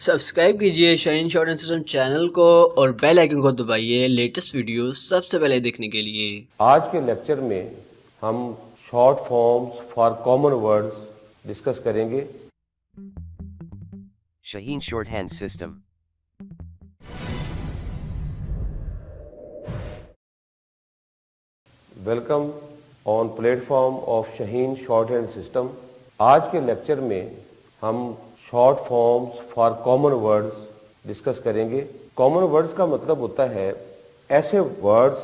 Subscribe کیجئے شاہین short and system channel کو اور بیل آئیکن کو دبائیے لیٹسٹ ویڈیوز سب سے پہلے دیکھنے کے لیے۔ آج کے لیکچر میں ہم short forms for common words discuss کریں گے۔ Shaheen Shorthand System. Welcome on platform of Shaheen shorthand system. آج کے لیکچر میں ہم short forms for common words discuss کریں گے۔ کامن ورڈز کا مطلب ہوتا ہے ایسے ورڈز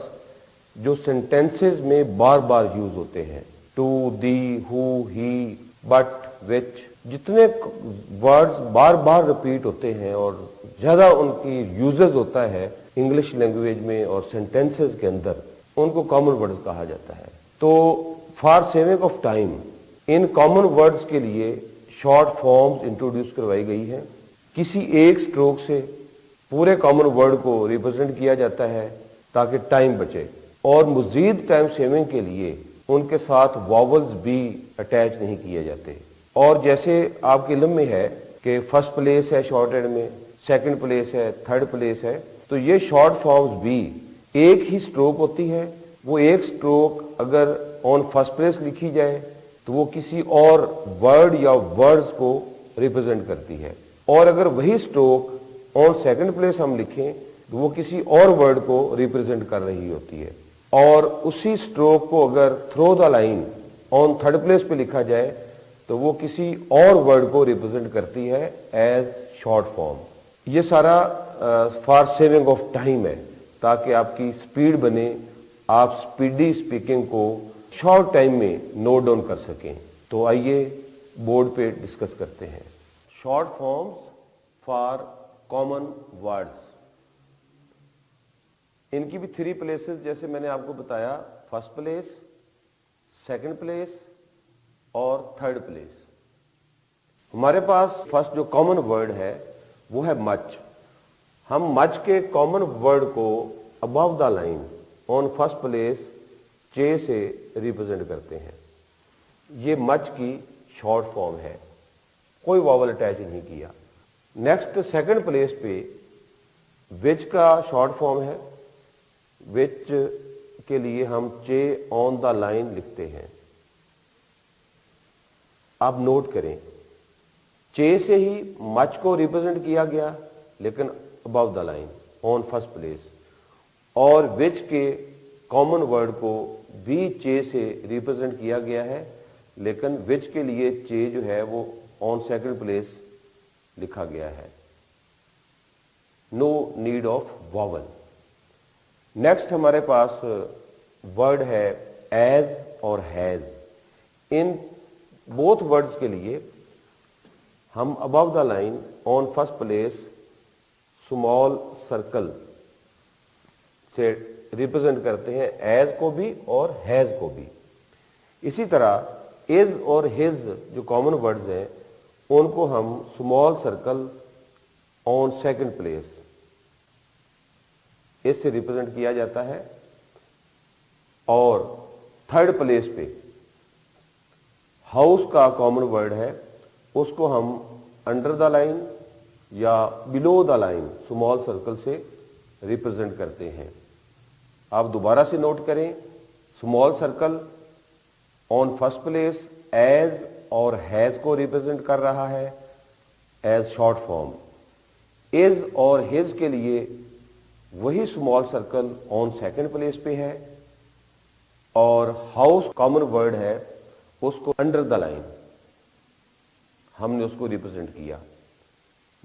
جو سینٹینسز میں بار بار یوز ہوتے ہیں۔ To, the, who, he, but, وچ، جتنے ورڈز بار بار ریپیٹ ہوتے ہیں اور زیادہ ان کی یوزز ہوتا ہے انگلش لینگویج میں اور سینٹینسز کے اندر، ان کو کامن ورڈز کہا جاتا ہے۔ تو for saving of time in common words کے لیے شارٹ فارمز انٹروڈیوس کروائی گئی ہیں۔ کسی ایک سٹروک سے پورے کامن ورڈ کو ریپرزینٹ کیا جاتا ہے تاکہ ٹائم بچے، اور مزید ٹائم سیونگ کے لیے ان کے ساتھ واولز بھی اٹیچ نہیں کیے جاتے۔ اور جیسے آپ کے علم میں ہے کہ فرسٹ پلیس ہے شارٹ ہینڈ میں، سیکنڈ پلیس ہے، تھرڈ پلیس ہے، تو یہ شارٹ فارمز بھی ایک ہی سٹروک ہوتی ہے۔ وہ ایک سٹروک اگر آن فرسٹ پلیس لکھی جائے تو وہ کسی اور ورڈ یا ورڈز کو ریپرزینٹ کرتی ہے، اور اگر وہی سٹروک آن سیکنڈ پلیس ہم لکھیں تو وہ کسی اور ورڈ کو ریپرزینٹ کر رہی ہوتی ہے، اور اسی سٹروک کو اگر through the line on third place پہ لکھا جائے تو وہ کسی اور ورڈ کو ریپرزینٹ کرتی ہے ایز شارٹ فارم۔ یہ سارا فار سیونگ آف ٹائم ہے تاکہ آپ کی سپیڈ بنے، آپ سپیڈی سپیکنگ کو شارٹ ٹائم میں نوٹ ڈاؤن کر سکیں۔ تو آئیے بورڈ پہ ڈسکس کرتے ہیں۔ Short forms for common words, ان کی بھی 3 پلیسز جیسے میں نے آپ کو بتایا، فرسٹ پلیس، سیکنڈ پلیس اور تھرڈ پلیس۔ ہمارے پاس فرسٹ جو کامن ورڈ ہے وہ ہے مچ۔ ہم مچ کے کامن ورڈ کو above the line on first place چے سے ریپرزینٹ کرتے ہیں۔ یہ مچ کی شارٹ فارم ہے، کوئی واول اٹیچ نہیں کیا۔ نیکسٹ سیکنڈ پلیس پہ وچ کا شارٹ فارم ہے۔ وچ کے لیے ہم چے آن دا لائن لکھتے ہیں۔ آپ نوٹ کریں، چے سے ہی مچ کو ریپرزینٹ کیا گیا لیکن above the line on first place, اور وچ کے کامن ورڈ کو بھی چے سے ریپرزینٹ کیا گیا ہے لیکن وچ کے لیے چے جو ہے وہ آن سیکنڈ پلیس لکھا گیا ہے۔ No need of vowel. Next ہمارے پاس ورڈ ہے ایز اور ہیز۔ ان بوتھ ورڈز کے لیے ہم above the line on first place small circle سے ریپرزینٹ کرتے ہیں ایز کو بھی اور ہیز کو بھی۔ اسی طرح از اور ہز جو کامن ورڈز ہیں ان کو ہم small circle on second place اس سے ریپرزینٹ کیا جاتا ہے، اور تھرڈ پلیس پہ ہاؤس کا کامن ورڈ ہے، اس کو ہم انڈر دا لائن یا below the line small circle سے ریپرزینٹ کرتے ہیں۔ آپ دوبارہ سے نوٹ کریں، small circle on first place is اور ہیز کو ریپرزینٹ کر رہا ہے ایز شارٹ فارم۔ از اور ہز کے لیے وہی small circle on second place پہ ہے، اور ہاؤس کامن ورڈ ہے، اس کو انڈر دا لائن ہم نے اس کو ریپرزینٹ کیا۔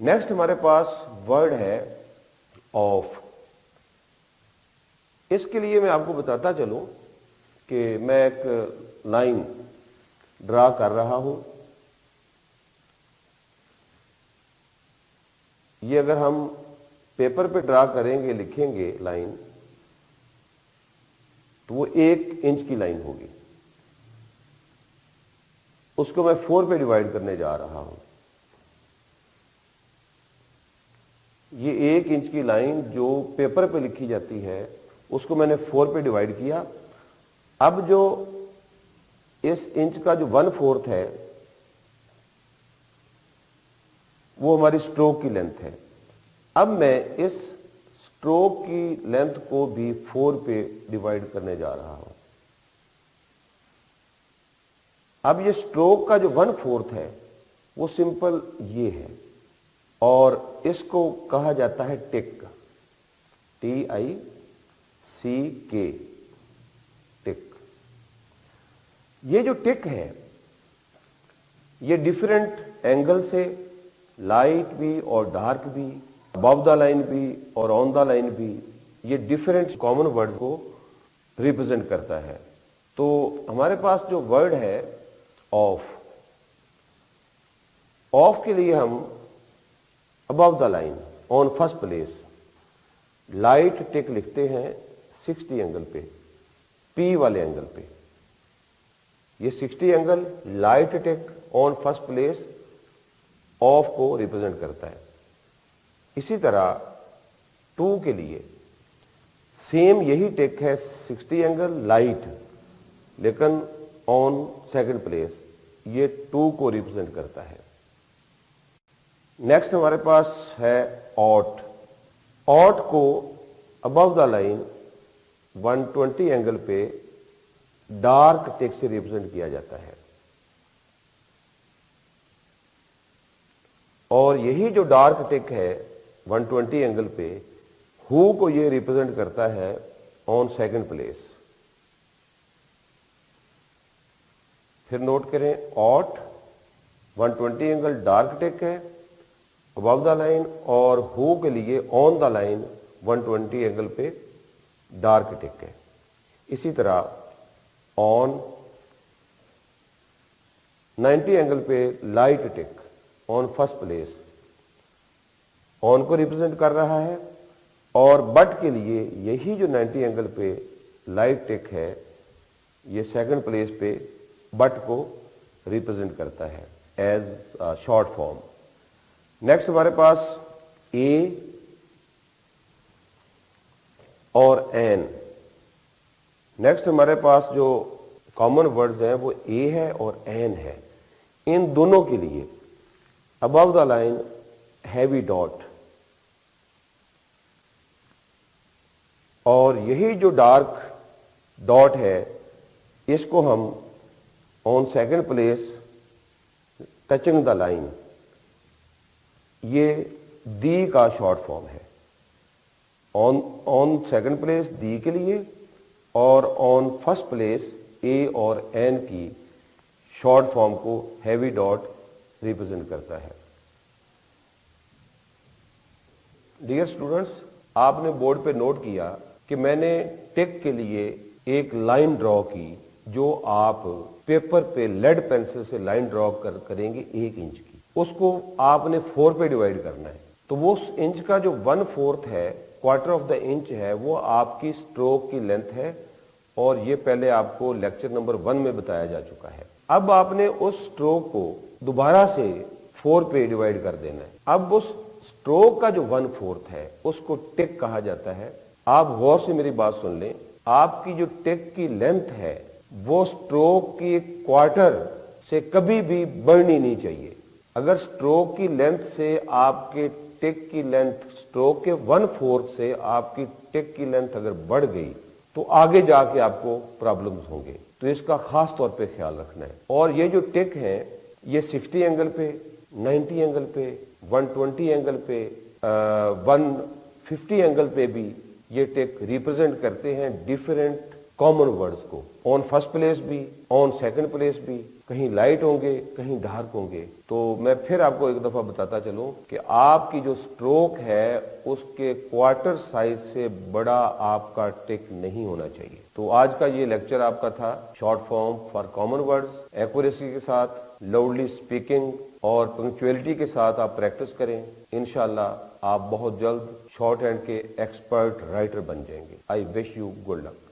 نیکسٹ ہمارے پاس ورڈ ہے آف۔ اس کے لیے میں آپ کو بتاتا چلوں کہ میں ایک لائن ڈرا کر رہا ہوں۔ یہ اگر ہم پیپر پہ ڈرا کریں گے، لکھیں گے لائن، تو وہ 1 انچ کی لائن ہوگی۔ اس کو میں 4 پہ ڈیوائڈ کرنے جا رہا ہوں۔ یہ 1 انچ کی لائن جو پیپر پہ لکھی جاتی ہے اس کو میں نے 4 پہ ڈیوائڈ کیا۔ اب جو اس انچ کا جو 1/4 ہے وہ ہماری اسٹروک کی لینتھ ہے. اب میں اس اسٹروک کی لینتھ کو بھی 4 پہ ڈیوائڈ کرنے جا رہا ہوں. اب یہ اسٹروک کا جو 1/4 ہے وہ سمپل یہ ہے اور اس کو کہا جاتا ہے ٹک, TICK, ٹک. یہ جو ٹک ہے یہ ڈیفرنٹ اینگل سے, لائٹ بھی اور ڈارک بھی, ابو دا لائن بھی اور آن دا لائن بھی, یہ ڈیفرنٹ کامن ورڈ کو ریپرزینٹ کرتا ہے. تو ہمارے پاس جو ورڈ ہے آف, آف کے لیے ہم above the line on first place light tick لکھتے ہیں 60 اینگل پہ, پی والے اینگل پہ. یہ 60 angle light tick on first place of کو ریپرزینٹ کرتا ہے. اسی طرح 2 کے لیے سیم یہی ٹک ہے 60 اینگل لائٹ, لیکن آن سیکنڈ پلیس, یہ 2 کو ریپرزینٹ کرتا ہے. نیکسٹ ہمارے پاس ہے آٹ. آٹ کو ابو دا لائن 120 اینگل پہ ڈارک ٹک سے ریپرزینٹ کیا جاتا ہے. اور یہی جو ڈارک ٹک ہے 120 اینگل پہ, ہو کو یہ ریپرزینٹ کرتا ہے آن سیکنڈ پلیس. پھر نوٹ کریں, آٹ 120 اینگل ڈارک ٹک ہے ابو دا لائن, اور ہو کے لیے آن دا لائن 120 اینگل پہ ڈارک ٹک ہے. اسی طرح آن 90 اینگل پہ light tick on first place on کو ریپرزینٹ کر رہا ہے, اور بٹ کے لیے یہی جو 90 اینگل پہ لائٹ ٹک ہے یہ سیکنڈ پلیس پہ بٹ کو ریپرزینٹ کرتا ہے ایز شارٹ فارم. نیکسٹ ہمارے پاس اے اور این. نیکسٹ ہمارے پاس جو کامن ورڈز ہیں وہ اے ہے اور این ہے. ان دونوں کے لیے ابو دا لائن ہیوی ڈاٹ, اور یہی جو ڈارک ڈاٹ ہے اس کو ہم آن second place touching the line, یہ دی کا شارٹ فارم ہے. آن سیکنڈ پلیس دی کے لیے اور آن فرسٹ پلیس اے اور این کی شارٹ فارم کو ہیوی ڈاٹ ریپرزینٹ کرتا ہے. ڈیئر اسٹوڈنٹس, آپ نے بورڈ پہ نوٹ کیا کہ میں نے ٹک کے لیے ایک لائن ڈرا کی جو آپ پیپر پہ لیڈ پینسل سے لائن ڈرا کریں گے 1 انچ کی. اس کو آپ نے 4 پہ ڈیوائڈ کرنا ہے. تو وہ انچ کا جو 1/4 ہے, کوارٹر آف دا انچ ہے, وہ آپ کی اسٹروک کی لینتھ ہے, اور یہ پہلے آپ کو لیکچر نمبر 1 میں بتایا جا چکا ہے. اب آپ نے اس اسٹروک کو دوبارہ سے 4 پہ ڈیوائڈ کر دینا ہے. اب اس اسٹروک کا جو 1/4 ہے اس کو ٹک کہا جاتا ہے. آپ غور سے میری بات سن لیں, آپ کی جو ٹک کی لینتھ ہے وہ اسٹروک کی کوارٹر سے کبھی بھی بڑھنی نہیں چاہیے. اگر اسٹروک کی لینتھ سے آپ کے ٹک کی لینتھ, اسٹروک کے 1/4 سے آپ کی ٹک کی لینتھ اگر بڑھ گئی تو آگے جا کے آپ کو پرابلمز ہوں گے. تو اس کا خاص طور پہ خیال رکھنا ہے. اور یہ جو ٹک ہیں یہ 60 اینگل پہ, 90 اینگل پہ, 120 اینگل پہ, 150 اینگل پہ بھی یہ ٹک ریپرزینٹ کرتے ہیں ڈیفرنٹ کامن ورڈز کو. آن فرسٹ پلیس بھی, آن سیکنڈ پلیس بھی, کہیں لائٹ ہوں گے کہیں ڈارک ہوں گے. تو میں پھر آپ کو ایک دفعہ بتاتا چلوں کہ آپ کی جو سٹروک ہے اس کے کوارٹر سائز سے بڑا آپ کا ٹک نہیں ہونا چاہیے. تو آج کا یہ لیکچر آپ کا تھا short form for common words. Accuracy کے ساتھ, لاؤڈلی اسپیکنگ اور پنکچویلٹی کے ساتھ آپ پریکٹس کریں. انشاءاللہ آپ بہت جلد شارٹ ہینڈ کے ایکسپرٹ رائٹر بن جائیں گے. آئی وش یو گڈ لک.